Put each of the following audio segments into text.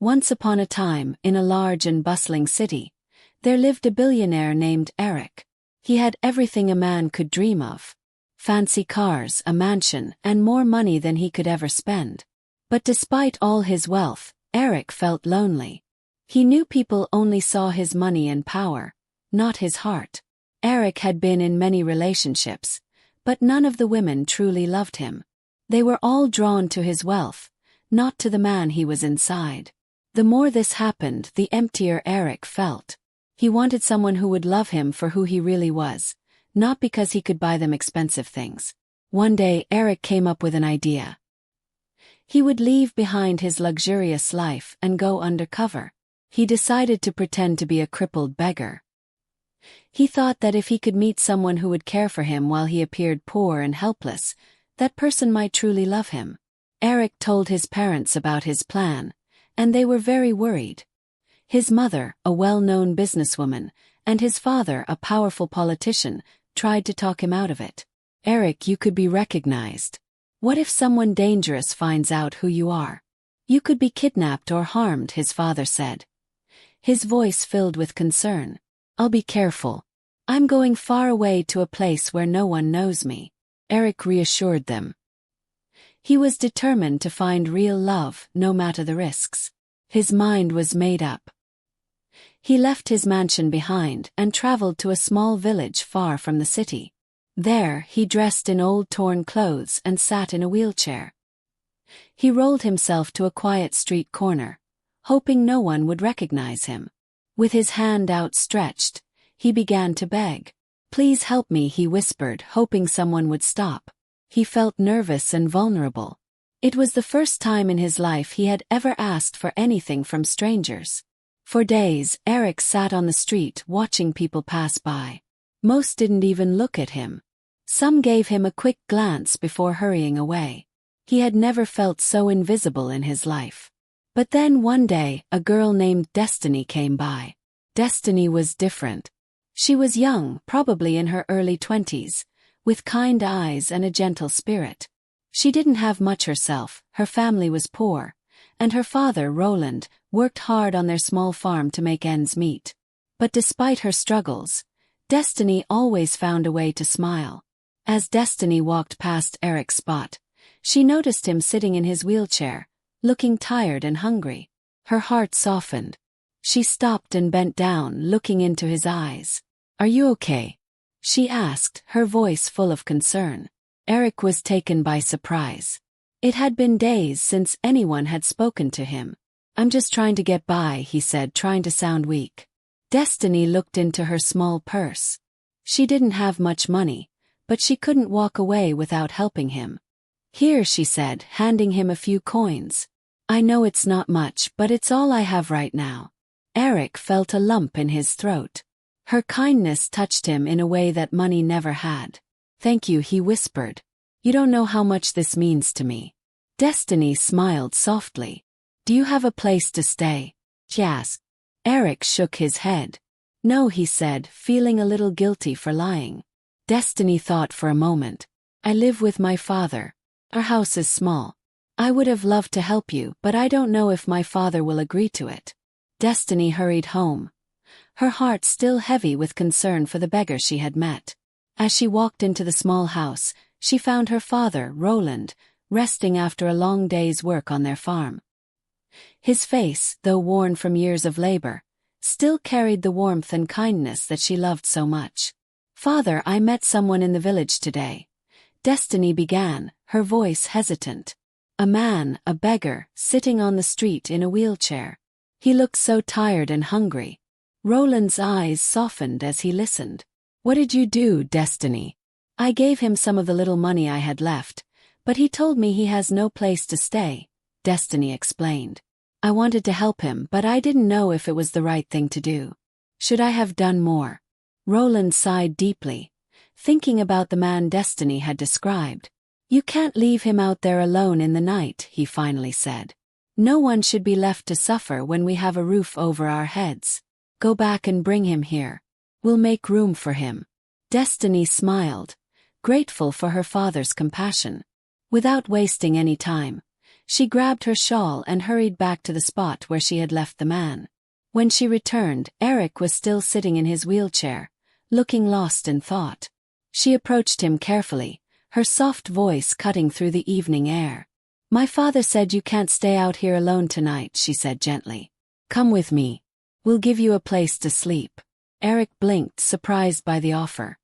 Once upon a time, in a large and bustling city, there lived a billionaire named Eric. He had everything a man could dream of. Fancy cars, a mansion, and more money than he could ever spend. But despite all his wealth, Eric felt lonely. He knew people only saw his money and power, not his heart. Eric had been in many relationships, but none of the women truly loved him. They were all drawn to his wealth, not to the man he was inside. The more this happened, the emptier Eric felt. He wanted someone who would love him for who he really was, not because he could buy them expensive things. One day, Eric came up with an idea. He would leave behind his luxurious life and go undercover. He decided to pretend to be a crippled beggar. He thought that if he could meet someone who would care for him while he appeared poor and helpless, that person might truly love him. Eric told his parents about his plan, and they were very worried. His mother, a well-known businesswoman, and his father, a powerful politician, tried to talk him out of it. "Eric, you could be recognized. What if someone dangerous finds out who you are? You could be kidnapped or harmed," his father said. His voice filled with concern. "I'll be careful. I'm going far away to a place where no one knows me," Eric reassured them. He was determined to find real love, no matter the risks. His mind was made up. He left his mansion behind and traveled to a small village far from the city. There, he dressed in old torn clothes and sat in a wheelchair. He rolled himself to a quiet street corner, hoping no one would recognize him. With his hand outstretched, he began to beg. "Please help me," he whispered, hoping someone would stop. He felt nervous and vulnerable. It was the first time in his life he had ever asked for anything from strangers. For days, Eric sat on the street watching people pass by. Most didn't even look at him. Some gave him a quick glance before hurrying away. He had never felt so invisible in his life. But then one day, a girl named Destiny came by. Destiny was different. She was young, probably in her early 20s, with kind eyes and a gentle spirit. She didn't have much herself, her family was poor, and her father, Roland, worked hard on their small farm to make ends meet. But despite her struggles, Destiny always found a way to smile. As Destiny walked past Eric's spot, she noticed him sitting in his wheelchair, looking tired and hungry. Her heart softened. She stopped and bent down, looking into his eyes. "Are you okay?" she asked, her voice full of concern. Eric was taken by surprise. It had been days since anyone had spoken to him. "I'm just trying to get by," he said, trying to sound weak. Destiny looked into her small purse. She didn't have much money, but she couldn't walk away without helping him. "Here," she said, handing him a few coins. "I know it's not much, but it's all I have right now." Eric felt a lump in his throat. Her kindness touched him in a way that money never had. "Thank you," he whispered. "You don't know how much this means to me." Destiny smiled softly. "Do you have a place to stay?" she asked. Eric shook his head. "No," he said, feeling a little guilty for lying. Destiny thought for a moment. "I live with my father. Our house is small. I would have loved to help you, but I don't know if my father will agree to it." Destiny hurried home, her heart still heavy with concern for the beggar she had met. As she walked into the small house, she found her father, Roland, resting after a long day's work on their farm. His face, though worn from years of labor, still carried the warmth and kindness that she loved so much. "Father, I met someone in the village today," Destiny began, her voice hesitant. "A man, a beggar, sitting on the street in a wheelchair. He looked so tired and hungry." Roland's eyes softened as he listened. "What did you do, Destiny?" "I gave him some of the little money I had left, but he told me he has no place to stay," Destiny explained. "I wanted to help him, but I didn't know if it was the right thing to do. Should I have done more?" Roland sighed deeply, thinking about the man Destiny had described. "You can't leave him out there alone in the night," he finally said. "No one should be left to suffer when we have a roof over our heads. Go back and bring him here. We'll make room for him." Destiny smiled, grateful for her father's compassion. Without wasting any time, She grabbed her shawl and hurried back to the spot where she had left the man. When she returned, Eric was still sitting in his wheelchair, looking lost in thought. She approached him carefully, her soft voice cutting through the evening air. "My father said you can't stay out here alone tonight," she said gently. "Come with me. We'll give you a place to sleep." Eric blinked, surprised by the offer.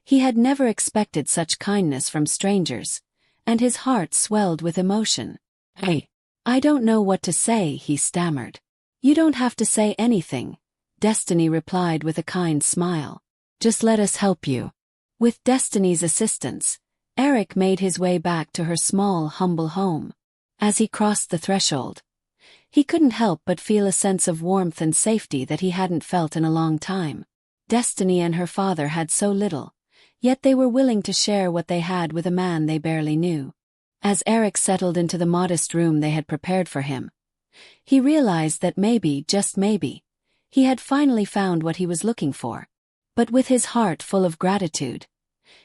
He had never expected such kindness from strangers, and his heart swelled with emotion. I don't know what to say," he stammered. "You don't have to say anything," Destiny replied with a kind smile. "Just let us help you." With Destiny's assistance, Eric made his way back to her small, humble home. As he crossed the threshold, he couldn't help but feel a sense of warmth and safety that he hadn't felt in a long time. Destiny and her father had so little, yet they were willing to share what they had with a man they barely knew. As Eric settled into the modest room they had prepared for him, he realized that maybe, just maybe, he had finally found what he was looking for. But with his heart full of gratitude,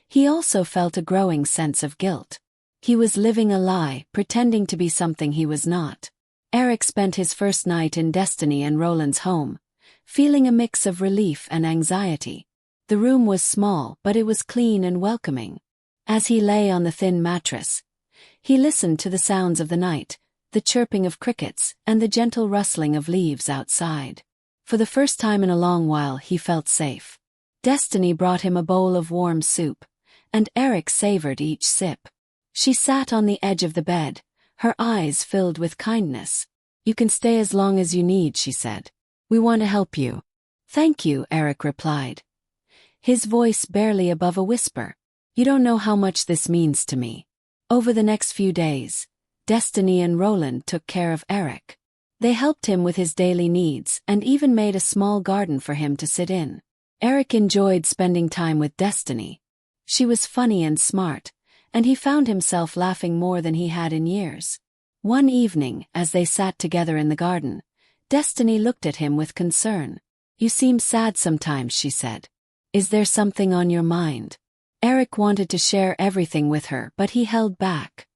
he also felt a growing sense of guilt. He was living a lie, pretending to be something he was not. Eric spent his first night in Destiny and Roland's home, feeling a mix of relief and anxiety. The room was small, but it was clean and welcoming. As he lay on the thin mattress, he listened to the sounds of the night, the chirping of crickets, and the gentle rustling of leaves outside. For the first time in a long while he felt safe. Destiny brought him a bowl of warm soup, and Eric savored each sip. She sat on the edge of the bed, her eyes filled with kindness. "You can stay as long as you need," she said. "We want to help you." "Thank you," Eric replied, his voice barely above a whisper. "You don't know how much this means to me." Over the next few days, Destiny and Roland took care of Eric. They helped him with his daily needs and even made a small garden for him to sit in. Eric enjoyed spending time with Destiny. She was funny and smart, and he found himself laughing more than he had in years. One evening, as they sat together in the garden, Destiny looked at him with concern. "You seem sad sometimes," she said. "Is there something on your mind?" Eric wanted to share everything with her, but he held back.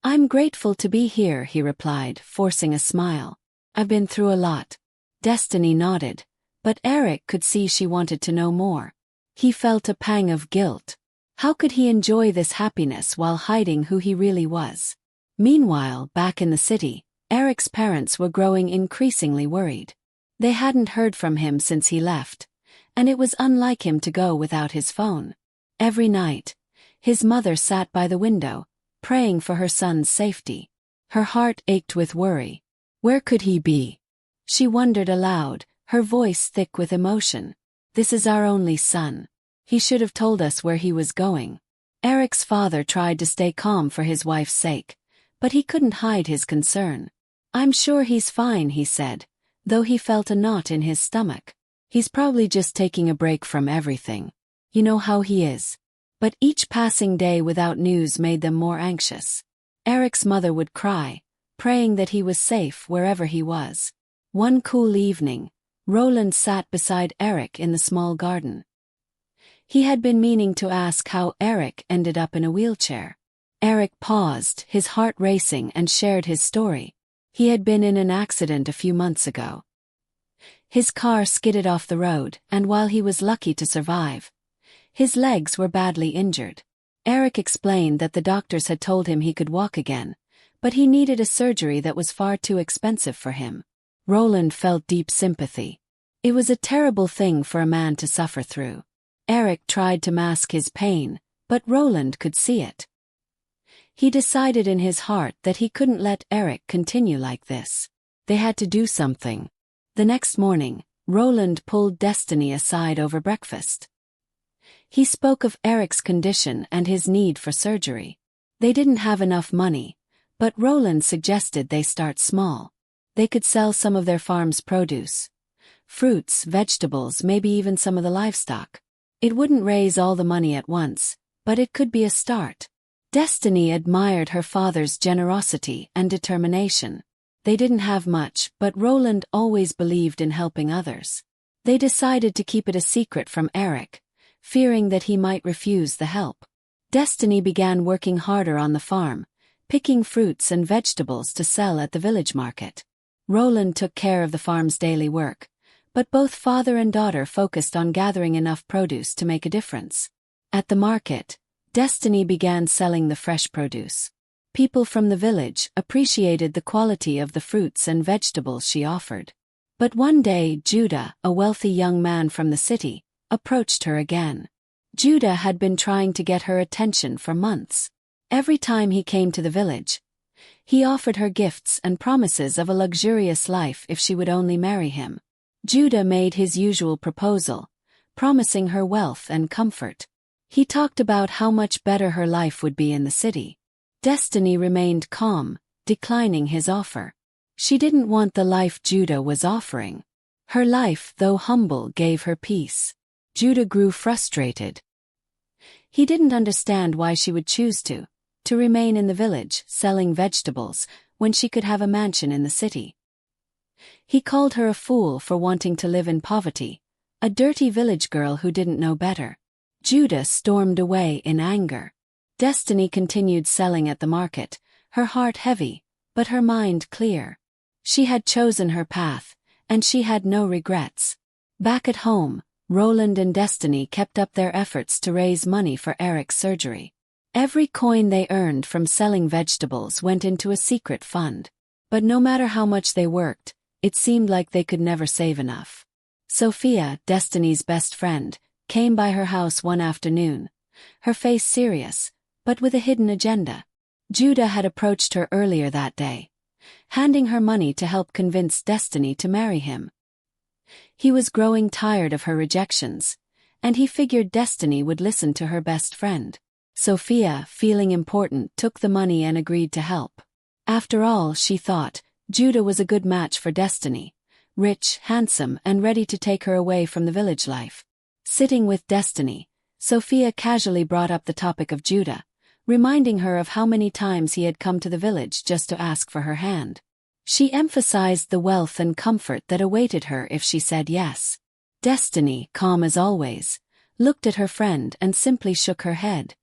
"I'm grateful to be here," he replied, forcing a smile. "I've been through a lot." Destiny nodded, but Eric could see she wanted to know more. He felt a pang of guilt. How could he enjoy this happiness while hiding who he really was? Meanwhile, back in the city, Eric's parents were growing increasingly worried. They hadn't heard from him since he left, and it was unlike him to go without his phone. Every night, his mother sat by the window, praying for her son's safety. Her heart ached with worry. Where could he be? She wondered aloud, her voice thick with emotion. "This is our only son. He should have told us where he was going." Eric's father tried to stay calm for his wife's sake, but he couldn't hide his concern. "I'm sure he's fine," he said, though he felt a knot in his stomach. "He's probably just taking a break from everything. You know how he is." But each passing day without news made them more anxious. Eric's mother would cry, praying that he was safe wherever he was. One cool evening, Roland sat beside Eric in the small garden. He had been meaning to ask how Eric ended up in a wheelchair. Eric paused, his heart racing, and shared his story. He had been in an accident a few months ago. His car skidded off the road, and while he was lucky to survive, his legs were badly injured. Eric explained that the doctors had told him he could walk again, but he needed a surgery that was far too expensive for him. Roland felt deep sympathy. It was a terrible thing for a man to suffer through. Eric tried to mask his pain, but Roland could see it. He decided in his heart that he couldn't let Eric continue like this. They had to do something. The next morning, Roland pulled Destiny aside over breakfast. He spoke of Eric's condition and his need for surgery. They didn't have enough money, but Roland suggested they start small. They could sell some of their farm's produce. Fruits, vegetables, maybe even some of the livestock. It wouldn't raise all the money at once, but it could be a start. Destiny admired her father's generosity and determination. They didn't have much, but Roland always believed in helping others. They decided to keep it a secret from Eric, fearing that he might refuse the help. Destiny began working harder on the farm, picking fruits and vegetables to sell at the village market. Roland took care of the farm's daily work, but both father and daughter focused on gathering enough produce to make a difference. At the market, Destiny began selling the fresh produce. People from the village appreciated the quality of the fruits and vegetables she offered. But one day Judah, a wealthy young man from the city, approached her again. Judah had been trying to get her attention for months. Every time he came to the village, he offered her gifts and promises of a luxurious life if she would only marry him. Judah made his usual proposal, promising her wealth and comfort. He talked about how much better her life would be in the city. Destiny remained calm, declining his offer. She didn't want the life Judah was offering. Her life, though humble, gave her peace. Judah grew frustrated. He didn't understand why she would choose to remain in the village, selling vegetables, when she could have a mansion in the city. He called her a fool for wanting to live in poverty, a dirty village girl who didn't know better. Judah stormed away in anger. Destiny continued selling at the market, her heart heavy, but her mind clear. She had chosen her path, and she had no regrets. Back at home, Roland and Destiny kept up their efforts to raise money for Eric's surgery. Every coin they earned from selling vegetables went into a secret fund. But no matter how much they worked, it seemed like they could never save enough. Sophia, Destiny's best friend, came by her house one afternoon, her face serious, but with a hidden agenda. Judah had approached her earlier that day, handing her money to help convince Destiny to marry him. He was growing tired of her rejections, and he figured Destiny would listen to her best friend. Sophia, feeling important, took the money and agreed to help. After all, she thought, Judah was a good match for Destiny, rich, handsome, and ready to take her away from the village life. Sitting with Destiny, Sophia casually brought up the topic of Judah, reminding her of how many times he had come to the village just to ask for her hand. She emphasized the wealth and comfort that awaited her if she said yes. Destiny, calm as always, looked at her friend and simply shook her head.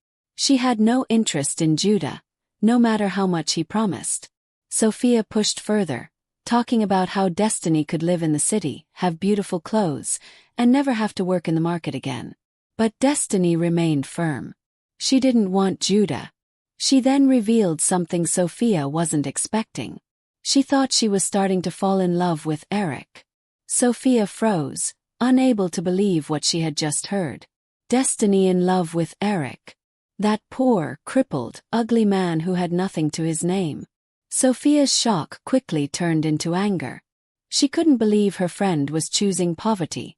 She had no interest in Judah, no matter how much he promised. Sophia pushed further, talking about how Destiny could live in the city, have beautiful clothes, and never have to work in the market again. But Destiny remained firm. She didn't want Judah. She then revealed something Sophia wasn't expecting. She thought she was starting to fall in love with Eric. Sophia froze, unable to believe what she had just heard. Destiny in love with Eric. That poor, crippled, ugly man who had nothing to his name. Sophia's shock quickly turned into anger. She couldn't believe her friend was choosing poverty,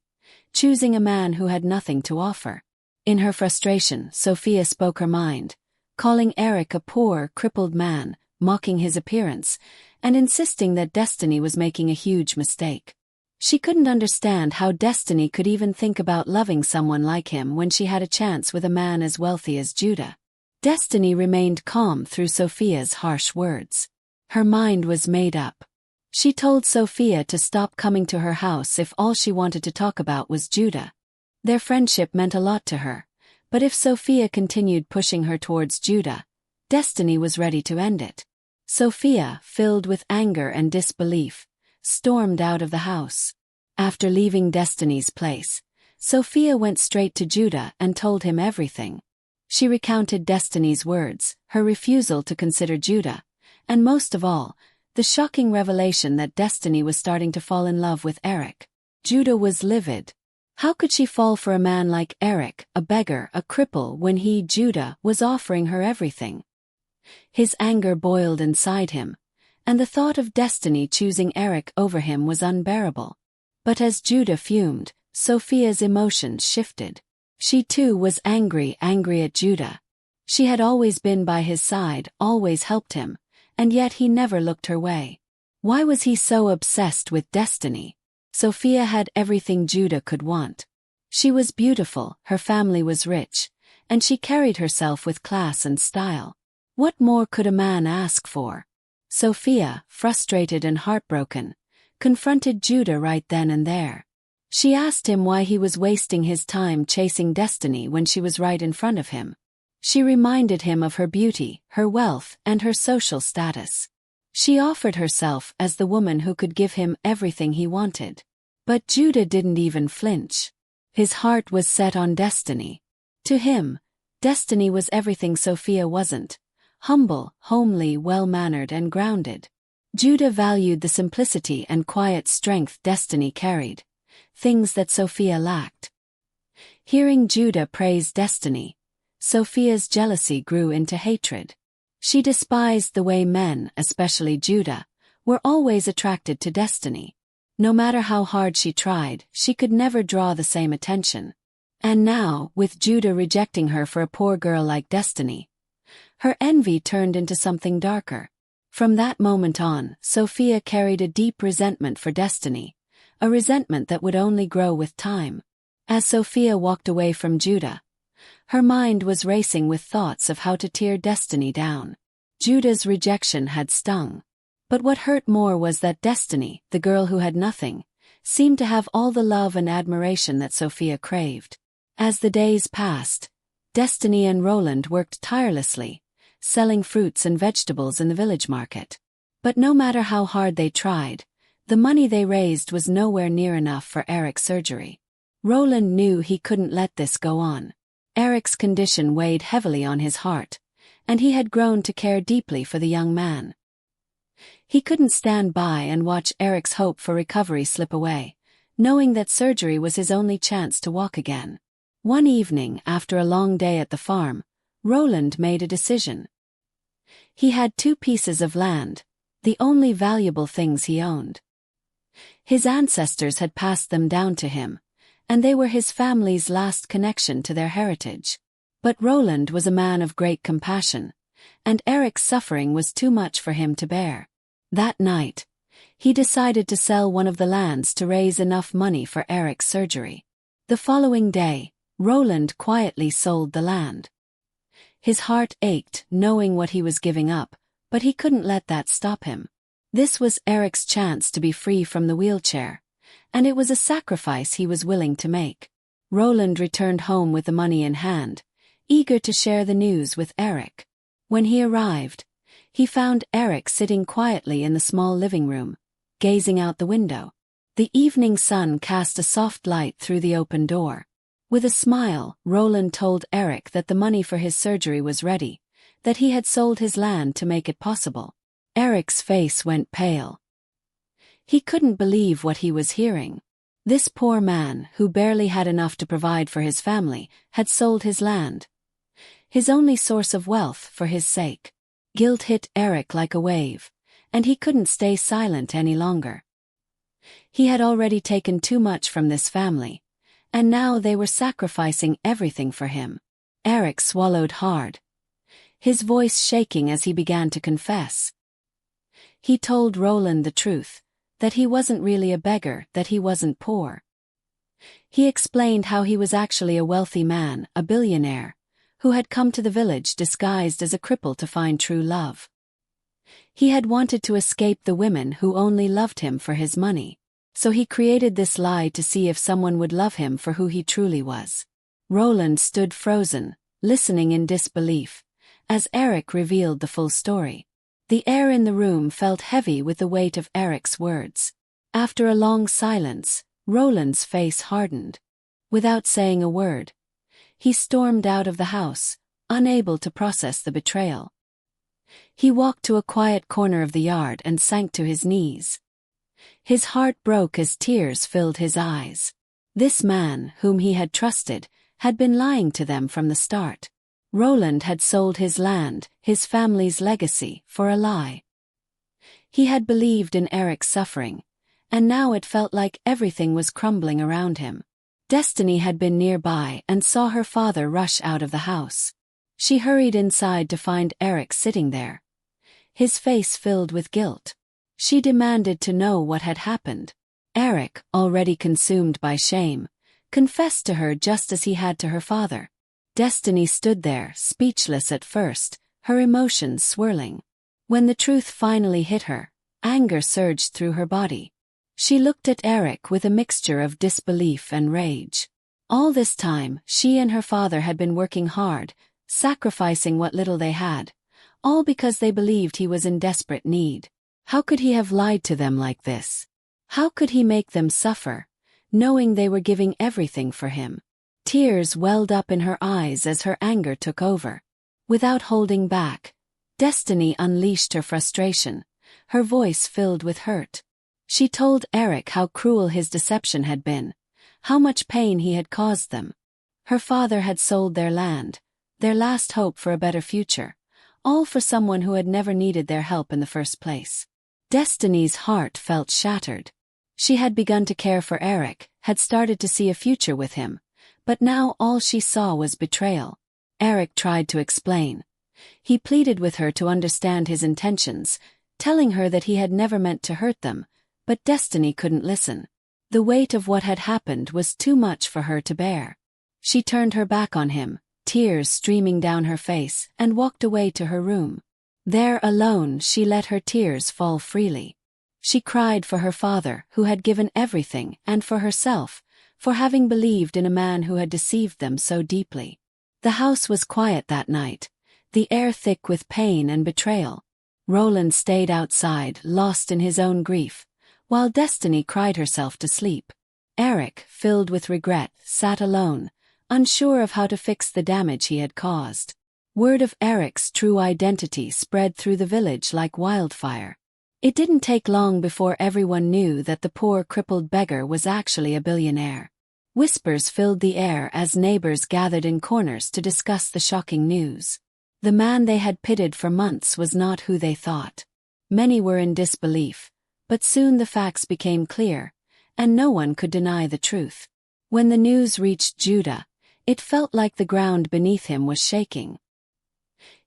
choosing a man who had nothing to offer. In her frustration, Sophia spoke her mind, calling Eric a poor, crippled man, mocking his appearance, and insisting that Destiny was making a huge mistake. She couldn't understand how Destiny could even think about loving someone like him when she had a chance with a man as wealthy as Judah. Destiny remained calm through Sophia's harsh words. Her mind was made up. She told Sophia to stop coming to her house if all she wanted to talk about was Judah. Their friendship meant a lot to her, but if Sophia continued pushing her towards Judah, Destiny was ready to end it. Sophia, filled with anger and disbelief, stormed out of the house. After leaving Destiny's place, Sophia went straight to Judah and told him everything. She recounted Destiny's words, her refusal to consider Judah, and most of all, the shocking revelation that Destiny was starting to fall in love with Eric. Judah was livid. How could she fall for a man like Eric, a beggar, a cripple, when he, Judah, was offering her everything? His anger boiled inside him, and the thought of Destiny choosing Eric over him was unbearable. But as Judah fumed, Sophia's emotions shifted. She too was angry at Judah. She had always been by his side, always helped him, and yet he never looked her way. Why was he so obsessed with Destiny? Sophia had everything Judah could want. She was beautiful, her family was rich, and she carried herself with class and style. What more could a man ask for? Sophia, frustrated and heartbroken, confronted Judah right then and there. She asked him why he was wasting his time chasing Destiny when she was right in front of him. She reminded him of her beauty, her wealth, and her social status. She offered herself as the woman who could give him everything he wanted. But Judah didn't even flinch. His heart was set on destiny. To him, destiny was everything Sophia wasn't: humble, homely, well-mannered, and grounded. Judah valued the simplicity and quiet strength destiny carried, things that Sophia lacked. Hearing Judah praise destiny, Sophia's jealousy grew into hatred. She despised the way men, especially Judah, were always attracted to destiny. No matter how hard she tried, she could never draw the same attention. And now, with Judah rejecting her for a poor girl like Destiny, her envy turned into something darker. From that moment on, Sophia carried a deep resentment for Destiny, a resentment that would only grow with time. As Sophia walked away from Judah, her mind was racing with thoughts of how to tear Destiny down. Judah's rejection had stung. But what hurt more was that Destiny, the girl who had nothing, seemed to have all the love and admiration that Sophia craved. As the days passed, Destiny and Roland worked tirelessly, selling fruits and vegetables in the village market. But no matter how hard they tried, the money they raised was nowhere near enough for Eric's surgery. Roland knew he couldn't let this go on. Eric's condition weighed heavily on his heart, and he had grown to care deeply for the young man. He couldn't stand by and watch Eric's hope for recovery slip away, knowing that surgery was his only chance to walk again. One evening, after a long day at the farm, Roland made a decision. He had 2 pieces of land, the only valuable things he owned. His ancestors had passed them down to him, and they were his family's last connection to their heritage. But Roland was a man of great compassion, and Eric's suffering was too much for him to bear. That night, he decided to sell one of the lands to raise enough money for Eric's surgery. The following day, Roland quietly sold the land. His heart ached knowing what he was giving up, but he couldn't let that stop him. This was Eric's chance to be free from the wheelchair, and it was a sacrifice he was willing to make. Roland returned home with the money in hand, eager to share the news with Eric. When he arrived, he found Eric sitting quietly in the small living room, gazing out the window. The evening sun cast a soft light through the open door. With a smile, Roland told Eric that the money for his surgery was ready, that he had sold his land to make it possible. Eric's face went pale. He couldn't believe what he was hearing. This poor man, who barely had enough to provide for his family, had sold his land, his only source of wealth, for his sake. Guilt hit Eric like a wave, and he couldn't stay silent any longer. He had already taken too much from this family, and now they were sacrificing everything for him. Eric swallowed hard, his voice shaking as he began to confess. He told Roland the truth, that he wasn't really a beggar, that he wasn't poor. He explained how he was actually a wealthy man, a billionaire, who had come to the village disguised as a cripple to find true love. He had wanted to escape the women who only loved him for his money, so he created this lie to see if someone would love him for who he truly was. Roland stood frozen, listening in disbelief, as Eric revealed the full story. The air in the room felt heavy with the weight of Eric's words. After a long silence, Roland's face hardened. Without saying a word, he stormed out of the house, unable to process the betrayal. He walked to a quiet corner of the yard and sank to his knees. His heart broke as tears filled his eyes. This man, whom he had trusted, had been lying to them from the start. Roland had sold his land, his family's legacy, for a lie. He had believed in Eric's suffering, and now it felt like everything was crumbling around him. Destiny had been nearby and saw her father rush out of the house. She hurried inside to find Eric sitting there, his face filled with guilt. She demanded to know what had happened. Eric, already consumed by shame, confessed to her just as he had to her father. Destiny stood there, speechless at first, her emotions swirling. When the truth finally hit her, anger surged through her body. She looked at Eric with a mixture of disbelief and rage. All this time, she and her father had been working hard, sacrificing what little they had, all because they believed he was in desperate need. How could he have lied to them like this? How could he make them suffer, knowing they were giving everything for him? Tears welled up in her eyes as her anger took over. Without holding back, Destiny unleashed her frustration, her voice filled with hurt. She told Eric how cruel his deception had been, how much pain he had caused them. Her father had sold their land, their last hope for a better future, all for someone who had never needed their help in the first place. Destiny's heart felt shattered. She had begun to care for Eric, had started to see a future with him, but now all she saw was betrayal. Eric tried to explain. He pleaded with her to understand his intentions, telling her that he had never meant to hurt them, but Destiny couldn't listen. The weight of what had happened was too much for her to bear. She turned her back on him, tears streaming down her face, and walked away to her room. There alone she let her tears fall freely. She cried for her father, who had given everything, and for herself, for having believed in a man who had deceived them so deeply. The house was quiet that night, the air thick with pain and betrayal. Roland stayed outside, lost in his own grief, while Destiny cried herself to sleep. Eric, filled with regret, sat alone, unsure of how to fix the damage he had caused. Word of Eric's true identity spread through the village like wildfire. It didn't take long before everyone knew that the poor crippled beggar was actually a billionaire. Whispers filled the air as neighbors gathered in corners to discuss the shocking news. The man they had pitied for months was not who they thought. Many were in disbelief, but soon the facts became clear, and no one could deny the truth. When the news reached Judah, it felt like the ground beneath him was shaking.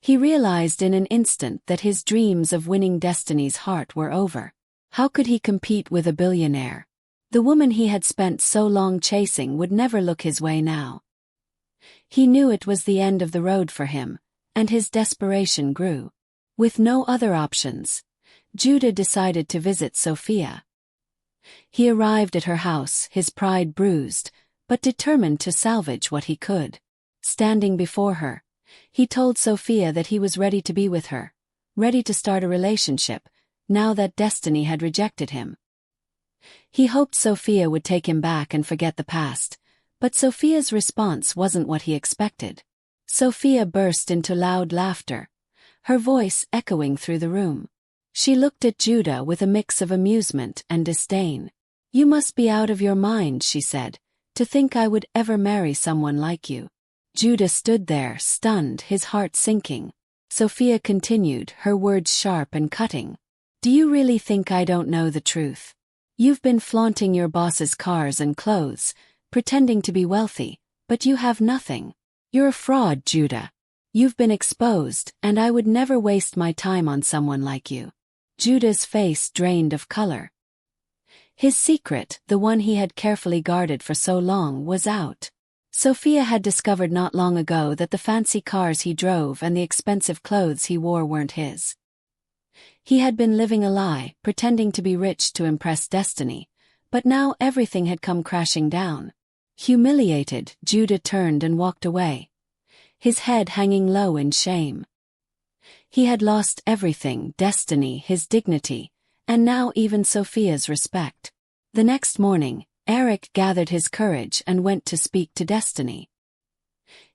He realized in an instant that his dreams of winning Destiny's heart were over. How could he compete with a billionaire? The woman he had spent so long chasing would never look his way now. He knew it was the end of the road for him, and his desperation grew. With no other options, Judah decided to visit Sophia. He arrived at her house, his pride bruised, but determined to salvage what he could. Standing before her, he told Sophia that he was ready to be with her, ready to start a relationship, now that Destiny had rejected him. He hoped Sophia would take him back and forget the past, but Sophia's response wasn't what he expected. Sophia burst into loud laughter, her voice echoing through the room. She looked at Judah with a mix of amusement and disdain. "You must be out of your mind," she said, "to think I would ever marry someone like you." Judah stood there, stunned, his heart sinking. Sophia continued, her words sharp and cutting. "Do you really think I don't know the truth? You've been flaunting your boss's cars and clothes, pretending to be wealthy, but you have nothing. You're a fraud, Judah. You've been exposed, and I would never waste my time on someone like you." Judah's face drained of color. His secret, the one he had carefully guarded for so long, was out. Sophia had discovered not long ago that the fancy cars he drove and the expensive clothes he wore weren't his. He had been living a lie, pretending to be rich to impress Destiny, but now everything had come crashing down. Humiliated, Judah turned and walked away, his head hanging low in shame. He had lost everything: Destiny, his dignity, and now even Sophia's respect. The next morning, Eric gathered his courage and went to speak to Destiny.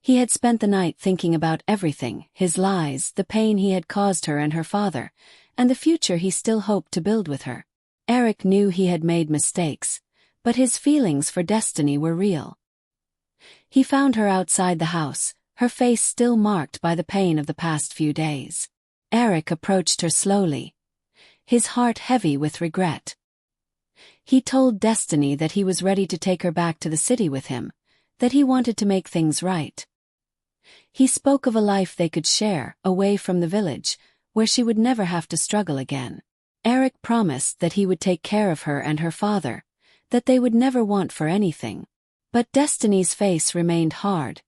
He had spent the night thinking about everything: his lies, the pain he had caused her and her father, and the future he still hoped to build with her. Eric knew he had made mistakes, but his feelings for Destiny were real. He found her outside the house, her face still marked by the pain of the past few days. Eric approached her slowly, his heart heavy with regret. He told Destiny that he was ready to take her back to the city with him, that he wanted to make things right. He spoke of a life they could share, away from the village, where she would never have to struggle again. Eric promised that he would take care of her and her father, that they would never want for anything. But Destiny's face remained hard,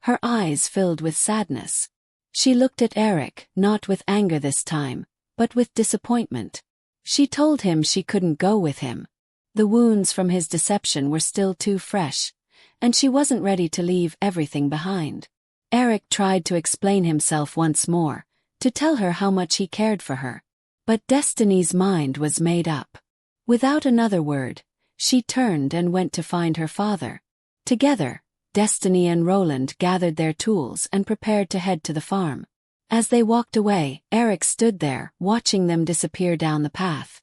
her eyes filled with sadness. She looked at Eric, not with anger this time, but with disappointment. She told him she couldn't go with him. The wounds from his deception were still too fresh, and she wasn't ready to leave everything behind. Eric tried to explain himself once more, to tell her how much he cared for her. But Destiny's mind was made up. Without another word, she turned and went to find her father. Together, Destiny and Roland gathered their tools and prepared to head to the farm. As they walked away, Eric stood there, watching them disappear down the path.